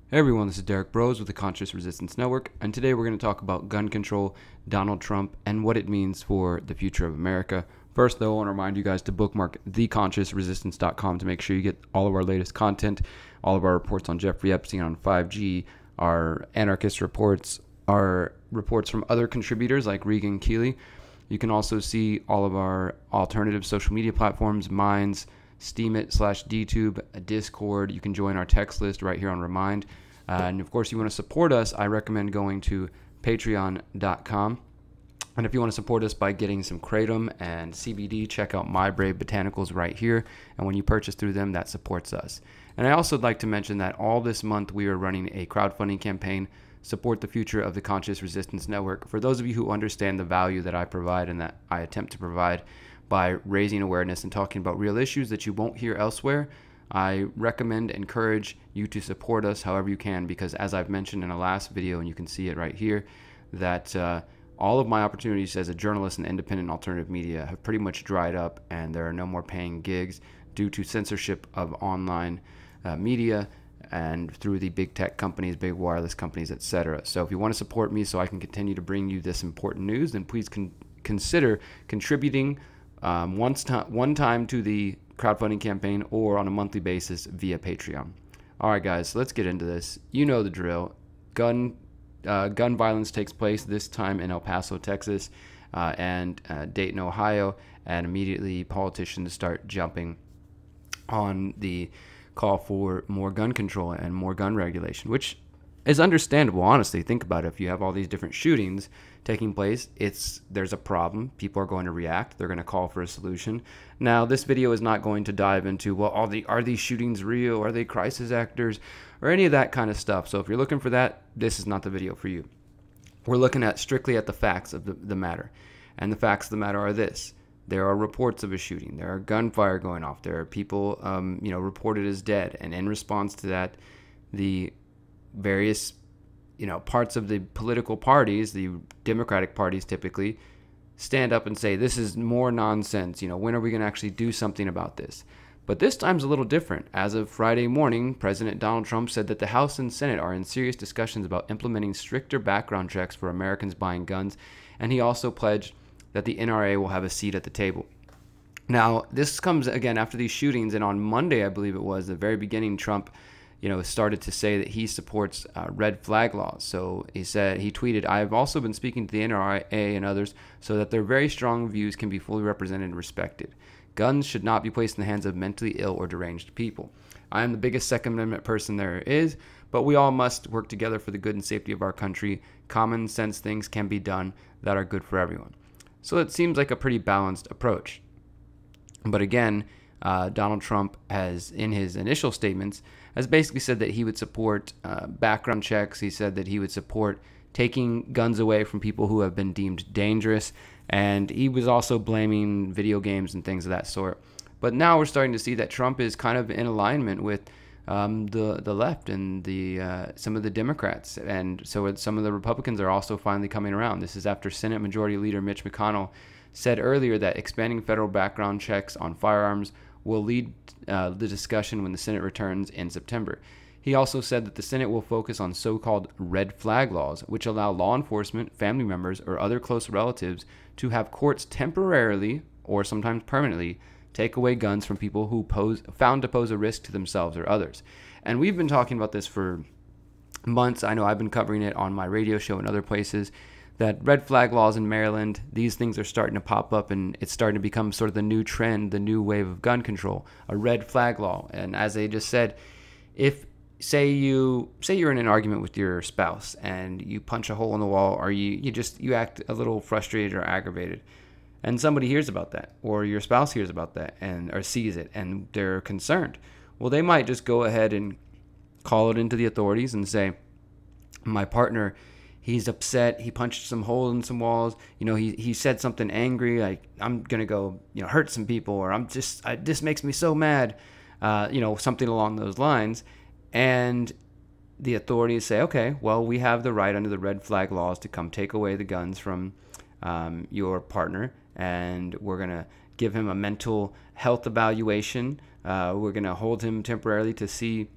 Hey everyone, this is Derek Bros with the Conscious Resistance Network, and today we're going to talk about gun control, Donald Trump, and what it means for the future of America. First, though, I want to remind you guys to bookmark theconsciousresistance.com to make sure you get all of our latest content, all of our reports on Jeffrey Epstein, on 5G, our anarchist reports, our reports from other contributors like Regan Keeley. You can also see all of our alternative social media platforms, Minds, Steemit/DTube, Discord. You can join our text list right here on Remind. And of course, you want to support us, I recommend going to patreon.com. And if you want to support us by getting some Kratom and CBD, check out My Brave Botanicals right here. And when you purchase through them, that supports us. And I also would like to mention that all this month we are running a crowdfunding campaign, Support the Future of the Conscious Resistance Network. For those of you who understand the value that I provide and that I attempt to provide by raising awareness and talking about real issues that you won't hear elsewhere, I recommend, encourage you to support us however you can, because as I've mentioned in a last video, and you can see it right here, that all of my opportunities as a journalist in independent alternative media have pretty much dried up, and there are no more paying gigs due to censorship of online media and through the big tech companies, big wireless companies, etc. So if you want to support me so I can continue to bring you this important news, then please consider contributing one time to the crowdfunding campaign or on a monthly basis via Patreon. All right, guys, so let's get into this. You know the drill. Gun violence takes place this time in El Paso, Texas, and Dayton, Ohio, and immediately politicians start jumping on the call for more gun control and more gun regulation, which is understandable, honestly. Think about it. If you have all these different shootings taking place, there's a problem. People are going to react. They're going to call for a solution. Now, this video is not going to dive into, well, are these shootings real? Are they crisis actors? Or any of that kind of stuff. So if you're looking for that, this is not the video for you. We're looking at strictly at the facts of the matter. And the facts of the matter are this. There are reports of a shooting. There are gunfire going off. There are people, reported as dead. And in response to that, the various parts of the political parties, the Democratic parties typically, stand up and say, this is more nonsense. When are we going to actually do something about this? But this time's a little different. As of Friday morning, President Donald Trump said that the House and Senate are in serious discussions about implementing stricter background checks for Americans buying guns, and he also pledged that the NRA will have a seat at the table. Now, this comes again after these shootings, and on Monday, I believe it was, the very beginning, Trump started to say that he supports red flag laws. So he tweeted, I have also been speaking to the NRA and others so that their very strong views can be fully represented and respected. Guns should not be placed in the hands of mentally ill or deranged people. I am the biggest Second Amendment person there is, but we all must work together for the good and safety of our country. Common sense things can be done that are good for everyone. So it seems like a pretty balanced approach. But again, Donald Trump has, in his initial statements, has basically said that he would support background checks. He said that he would support taking guns away from people who have been deemed dangerous. And he was also blaming video games and things of that sort. But now we're starting to see that Trump is kind of in alignment with the left and some of the Democrats. And so some of the Republicans are also finally coming around. This is after Senate Majority Leader Mitch McConnell said earlier that expanding federal background checks on firearms will lead the discussion when the Senate returns in September. He also said that the Senate will focus on so-called red flag laws, which allow law enforcement, family members, or other close relatives to have courts temporarily, or sometimes permanently, take away guns from people who found to pose a risk to themselves or others. And we've been talking about this for months. I know I've been covering it on my radio show and other places, that red flag laws in Maryland, these things are starting to pop up, and it's starting to become sort of the new trend, the new wave of gun control, a red flag law. And as they just said, if say you're in an argument with your spouse and you punch a hole in the wall, or you act a little frustrated or aggravated, and somebody hears about that, or your spouse hears about that or sees it, and they're concerned, well, they might just go ahead and call it into the authorities and say, my partner, he's upset, he punched some holes in some walls, he said something angry, like, I'm gonna go hurt some people, or this makes me so mad, something along those lines. And the authorities say, okay, well, we have the right under the red flag laws to come take away the guns from your partner, and we're going to give him a mental health evaluation. We're going to hold him temporarily to see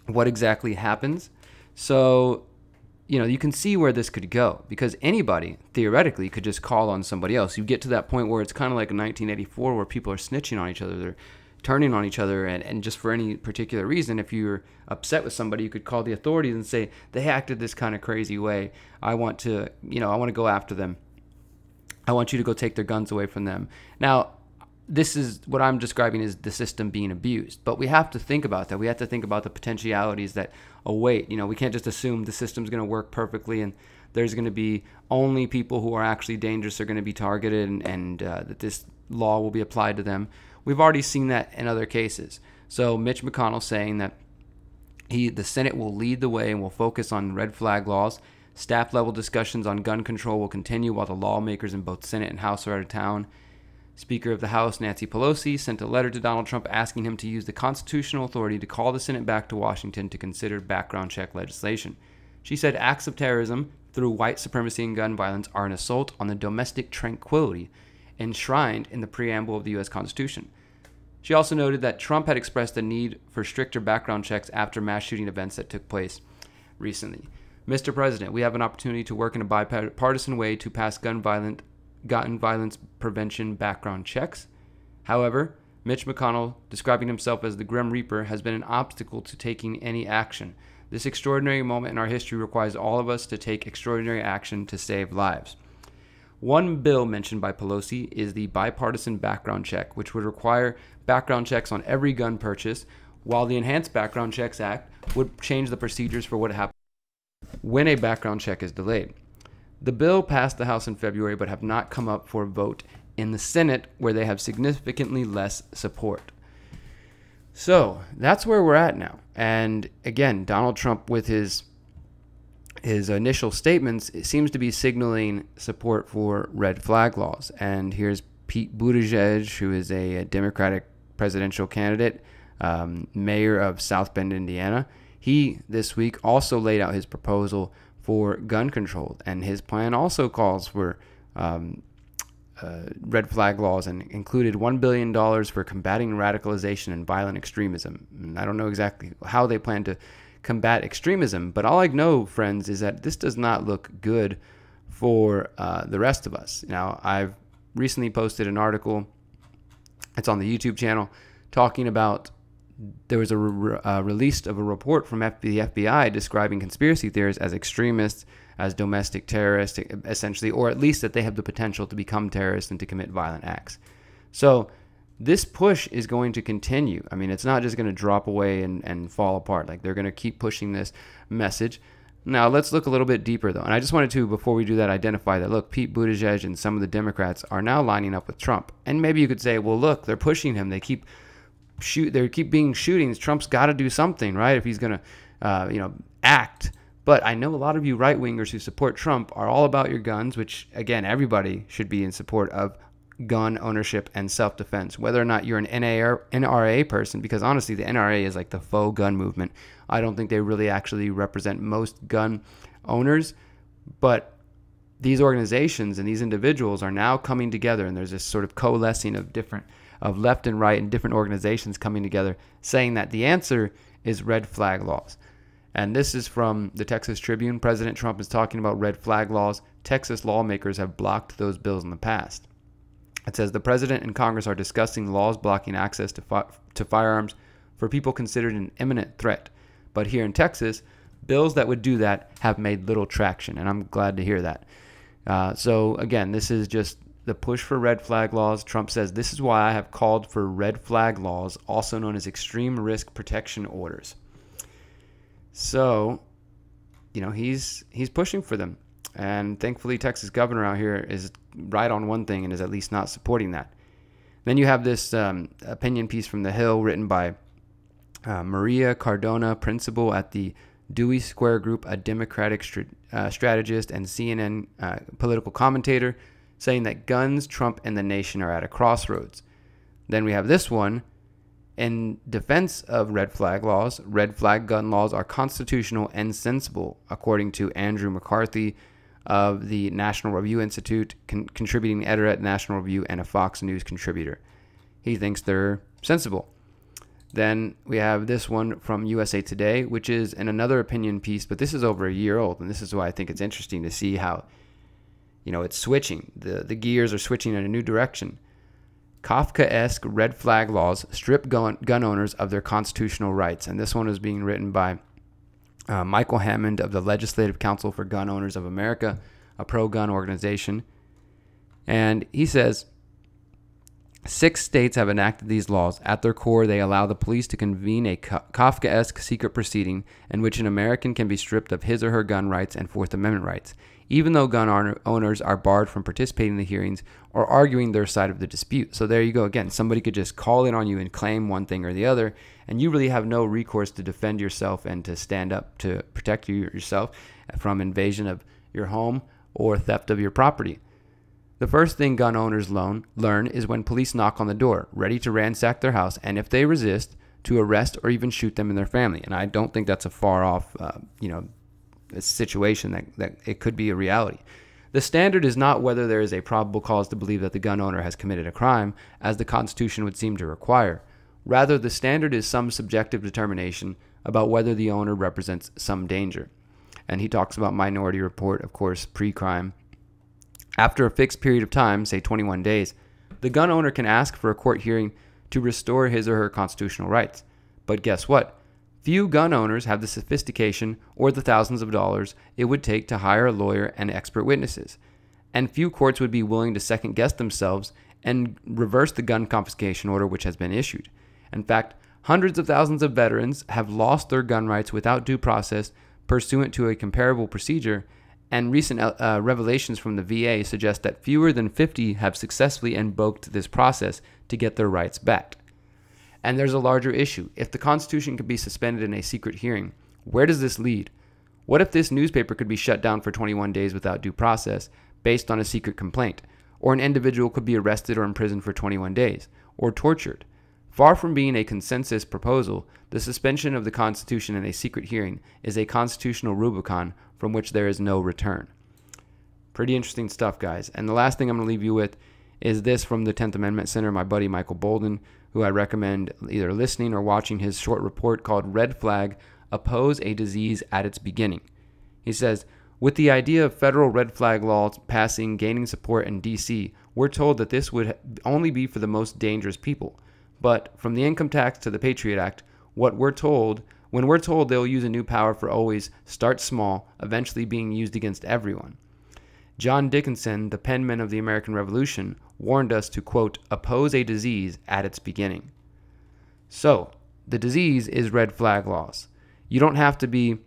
what exactly happens. So, you can see where this could go, because anybody theoretically could just call on somebody else. You get to that point where it's kind of like in 1984 where people are snitching on each other. They're turning on each other, and just for any particular reason, if you're upset with somebody, you could call the authorities and say, they acted this kind of crazy way. I want to go after them. I want you to go take their guns away from them. Now, this is what I'm describing is the system being abused. But we have to think about that. We have to think about the potentialities that await. We can't just assume the system's going to work perfectly and there's going to be only people who are actually dangerous are going to be targeted, and that this law will be applied to them. We've already seen that in other cases. So Mitch McConnell saying that the Senate will lead the way and will focus on red flag laws. Staff level discussions on gun control will continue while the lawmakers in both Senate and House are out of town. Speaker of the House, Nancy Pelosi, sent a letter to Donald Trump asking him to use the constitutional authority to call the Senate back to Washington to consider background check legislation. She said acts of terrorism through white supremacy and gun violence are an assault on the domestic tranquility enshrined in the preamble of the U.S. Constitution. She also noted that Trump had expressed the need for stricter background checks after mass shooting events that took place recently. Mr. President, we have an opportunity to work in a bipartisan way to pass gun violence prevention background checks. However, Mitch McConnell, describing himself as the Grim Reaper, has been an obstacle to taking any action. This extraordinary moment in our history requires all of us to take extraordinary action to save lives. One bill mentioned by Pelosi is the bipartisan background check, which would require background checks on every gun purchase, while the Enhanced Background Checks Act would change the procedures for what happens when a background check is delayed. The bill passed the House in February but have not come up for a vote in the Senate, where they have significantly less support. So that's where we're at now. And again, Donald Trump, with his initial statements, it seems to be signaling support for red flag laws. And here's Pete Buttigieg, who is a Democratic presidential candidate, mayor of South Bend, Indiana. He, this week, also laid out his proposal for gun control, and his plan also calls for red flag laws and included $1 billion for combating radicalization and violent extremism. And I don't know exactly how they plan to combat extremism, but all I know, friends, is that this does not look good for the rest of us. Now, I've recently posted an article, it's on the YouTube channel, talking about there was a release of a report from the FBI describing conspiracy theorists as extremists, as domestic terrorists, essentially, or at least that they have the potential to become terrorists and to commit violent acts. So this push is going to continue. I mean, it's not just going to drop away and fall apart. Like, they're going to keep pushing this message. Now, let's look a little bit deeper, though. And I just wanted to, before we do that, identify that, look, Pete Buttigieg and some of the Democrats are now lining up with Trump. And maybe you could say, well, look, they're pushing him. They keep being shootings. Trump's got to do something, right? If he's going to, act. But I know a lot of you right-wingers who support Trump are all about your guns, which, again, everybody should be in support of gun ownership and self-defense, whether or not you're an NRA person, because honestly, the NRA is like the faux gun movement. I don't think they really actually represent most gun owners, but these organizations and these individuals are now coming together, and there's this sort of coalescing of left and right and different organizations coming together, saying that the answer is red flag laws. And this is from the Texas Tribune. President Trump is talking about red flag laws. Texas lawmakers have blocked those bills in the past. It says the president and Congress are discussing laws blocking access to firearms for people considered an imminent threat. But here in Texas, bills that would do that have made little traction, and I'm glad to hear that. So again, this is just the push for red flag laws. Trump says, this is why I have called for red flag laws, also known as extreme risk protection orders. So, he's pushing for them. And thankfully, Texas governor out here is right on one thing and is at least not supporting that. Then you have this opinion piece from The Hill written by Maria Cardona, principal at the Dewey Square Group, a Democratic strategist and CNN political commentator, saying that guns, Trump, and the nation are at a crossroads. Then we have this one. In defense of red flag laws, red flag gun laws are constitutional and sensible, according to Andrew McCarthy of the National Review Institute, contributing editor at National Review and a Fox News contributor. He thinks they're sensible. Then we have this one from USA Today, which is another opinion piece, but this is over a year old, and this is why I think it's interesting to see how, it's switching. The gears are switching in a new direction. Kafkaesque red flag laws strip gun owners of their constitutional rights. And this one is being written by Michael Hammond of the Legislative Council for Gun Owners of America, a pro-gun organization. And he says, 6 states have enacted these laws. At their core, they allow the police to convene a Kafkaesque secret proceeding in which an American can be stripped of his or her gun rights and Fourth Amendment rights, even though gun owners are barred from participating in the hearings or arguing their side of the dispute. So there you go again. Somebody could just call in on you and claim one thing or the other, and you really have no recourse to defend yourself and to stand up to protect yourself from invasion of your home or theft of your property. The first thing gun owners learn is when police knock on the door, ready to ransack their house, and if they resist, to arrest or even shoot them and their family. And I don't think that's a far off, a situation that it could be a reality. The standard is not whether there is a probable cause to believe that the gun owner has committed a crime, as the Constitution would seem to require. Rather, the standard is some subjective determination about whether the owner represents some danger. And he talks about Minority Report, of course, pre-crime. After a fixed period of time, say 21 days, the gun owner can ask for a court hearing to restore his or her constitutional rights. But guess what? Few gun owners have the sophistication or the thousands of dollars it would take to hire a lawyer and expert witnesses. And few courts would be willing to second-guess themselves and reverse the gun confiscation order which has been issued. In fact, hundreds of thousands of veterans have lost their gun rights without due process pursuant to a comparable procedure, and recent revelations from the VA suggest that fewer than 50 have successfully invoked this process to get their rights back. And there's a larger issue. If the Constitution could be suspended in a secret hearing, where does this lead? What if this newspaper could be shut down for 21 days without due process based on a secret complaint? Or an individual could be arrested or imprisoned for 21 days, or tortured? Far from being a consensus proposal, the suspension of the Constitution in a secret hearing is a constitutional Rubicon from which there is no return. Pretty interesting stuff, guys. And the last thing I'm going to leave you with is this from the 10th Amendment Center, my buddy Michael Bolden, who I recommend either listening or watching his short report called Red Flag, Oppose a Disease at its Beginning. He says, with the idea of federal red flag laws passing, gaining support in D.C., we're told that this would only be for the most dangerous people. But from the income tax to the Patriot Act, when we're told they'll use a new power for always, start small, eventually being used against everyone. John Dickinson, the penman of the American Revolution, warned us to, quote, oppose a disease at its beginning. So, the disease is red flag laws. You don't have to be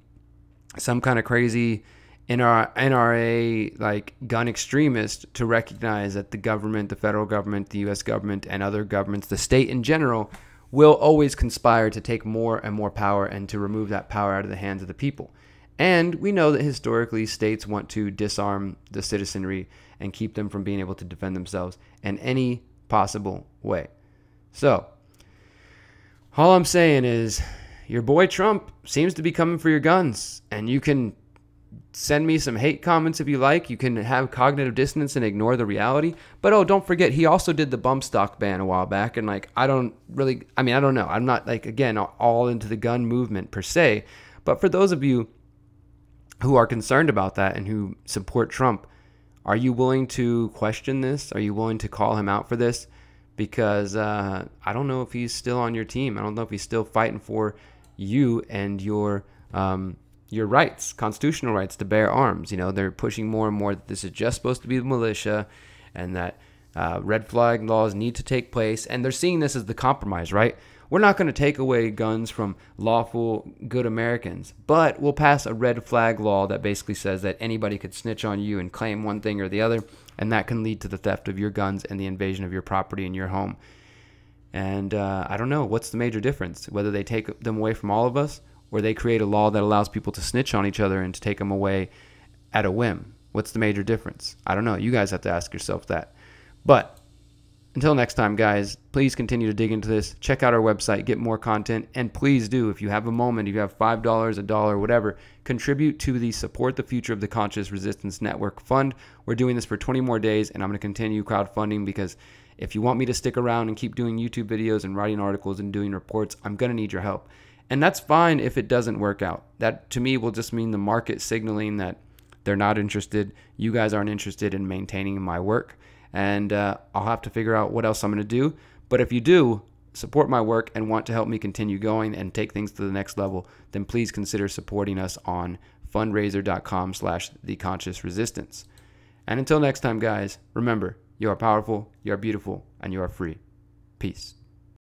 some kind of crazy NRA like gun extremist to recognize that the government, the federal government, the U.S. government, and other governments, the state in general, will always conspire to take more and more power and to remove that power out of the hands of the people. And we know that historically states want to disarm the citizenry and keep them from being able to defend themselves in any possible way. So, all I'm saying is your boy Trump seems to be coming for your guns, and you can send me some hate comments if you like. You can have cognitive dissonance and ignore the reality. But don't forget, he also did the bump stock ban a while back, and I don't know. I'm not again all into the gun movement per se, but for those of you who are concerned about that and who support Trump, are you willing to question this? Are you willing to call him out for this? Because I don't know if he's still on your team. I don't know if he's still fighting for you and your rights, constitutional rights to bear arms. They're pushing more and more that this is just supposed to be the militia, and that red flag laws need to take place. And they're seeing this as the compromise, right? We're not going to take away guns from lawful, good Americans, but we'll pass a red flag law that basically says that anybody could snitch on you and claim one thing or the other, and that can lead to the theft of your guns and the invasion of your property and your home. And I don't know, what's the major difference? Whether they take them away from all of us, or they create a law that allows people to snitch on each other and to take them away at a whim. What's the major difference? I don't know. You guys have to ask yourself that. But Until next time, guys, please continue to dig into this. Check out our website, get more content, and please do, if you have a moment, if you have $5, $1, whatever, contribute to the Support the Future of the Conscious Resistance Network Fund. We're doing this for 20 more days, and I'm going to continue crowdfunding because if you want me to stick around and keep doing YouTube videos and writing articles and doing reports, I'm going to need your help. And that's fine if it doesn't work out. That, to me, will just mean the market signaling that they're not interested. You guys aren't interested in maintaining my work. And I'll have to figure out what else I'm going to do. But if you do support my work and want to help me continue going and take things to the next level, then please consider supporting us on fundraiser.com/theconsciousresistance. And until next time, guys, remember, you are powerful, you are beautiful, and you are free. Peace.